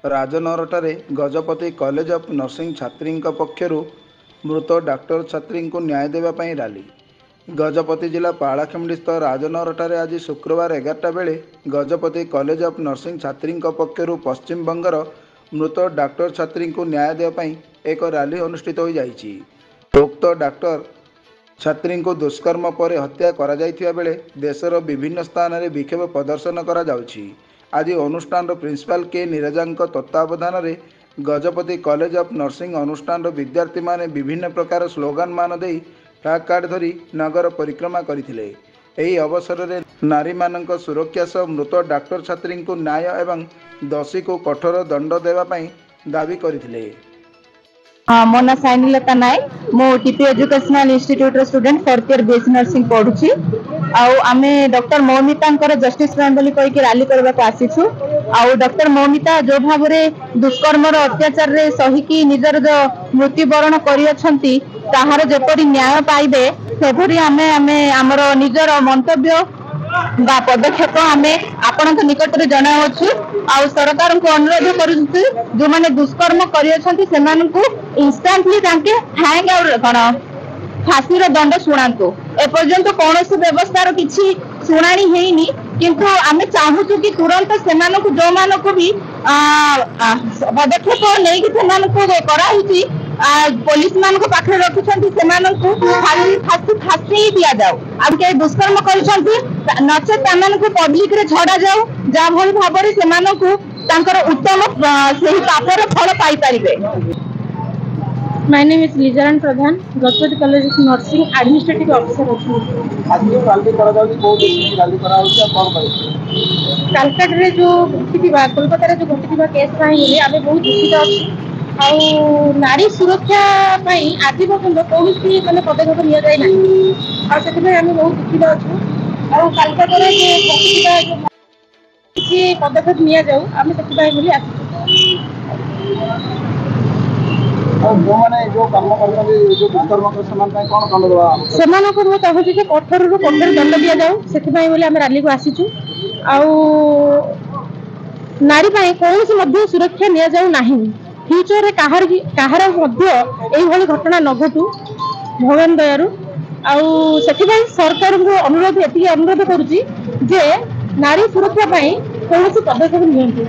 राजनगरଠାରେ Gajapati college of nursing छात्री पक्षर मृत doctor छात्री को न्याय देवा रैली। गजपति जिला पालाखेमुंडी राजनगरଠାରେ आज शुक्रवार 11टा बेले गजपति कॉलेज ऑफ नर्सिंग छात्री पक्षर पश्चिम बंगर मृत डाक्टर छात्री को न्याय देवा एक रैली अनुष्ठित हो जाइछि। उक्त डाक्टर छात्री को दुष्कर्म पर हत्या करा जाइथिबा बेले देशर विभिन्न स्थान में विक्षोभ प्रदर्शन करा जाउछि। आज अनुष्ठान प्रिंसिपाल के नीरजांक तत्वावधान में गजपति कॉलेज ऑफ नर्सिंग अनुष्ठान विद्यार्थी माने विभिन्न प्रकार स्लोगान मान दे फ्लैग कार्ड धरी नगर परिक्रमा करथिले। एही अवसर में नारी मानक सुरक्षा सह मृत डाक्टर छात्री को न्याय एवं दोषी को कठोर दंड देवा दाबी करथिले। मो ना साइनिलता नायक मो TP educational institute student 4th year BSc nursing पढ़ुची। आमे डॉक्टर मौमिता जस्टिस बोली कहीकि रैली करने को आसीछु। डॉक्टर मौमिता जो भाव दुष्कर्म अत्याचार रे सहिकी निजर जो मृत्युवरण करियछंती ताहार जेपरि न्याय पाइबे सेभरी आमे आमे हमर निजर मंतव्य बा पदक्षेप आमे आपनक निकट रे जणावछु। सरकार को अनुरोध करूछु जो माने दुष्कर्म करियछंती सेमानकु इंस्टेंटली तांके हैंग और कोन फांसी रो दंड शुणांतु। एपर्यंत कौन व्यवस्था किसी शुणाणी हेनी किंतु आमे चाहूचु कि तुरंत सेमानकु जो मानकु भी पदक्षेप नहीं सेमानकु कराउची पुलिस मान को पाखरे रखुछंती सेमानकु फांसी दिया जाऊ। अब के दुष्कर्म करिसंती नचे सेमानकु पब्लिक रे छडा जाऊ जा भली भाबरे सेमानकु तांकर उत्तम सही पापर फल पाई परिबे। My name is Lizaran Pradhan, Gajapati College of Nursing Administrative Officer Calcutta रे जो घटिथिबा कोलकाता रे जो घटिथिबा केस पाई बोली आबे बहुत दुखित अछि। आउ नारी सुरक्षा पाई आज पर्यंत कोनोसी माने पदक्षेप लिया जाय नाही। आ सेति में आमे बहुत दुखित अछि। आउ कालकाटा रे जो घटिथिबा जो किछि पदक्षेप लिया जाऊ आमे सेति पाई बोली आछि। जो माने जो कर्म करछन जो दुष्कर्म कर समान ପାଇଁ कोन दंड देबा समान को मत कहू जे कठोर रो कठोर दंड दिया जाऊ सेति पई बोली हम रैली को आसीछु। आउ नारी पई कोनोसी मध्य सुरक्षा निया जाऊ नाही। फ्यूचर रे काहार मध्य एही भली घटना न घटू भगवान दयारु। आउ सेति पई सरकार को अनुरोध एति अनुरोध करूची जे नारी सुरक्षा पई कोनोसी पदक्षेप नियंतु।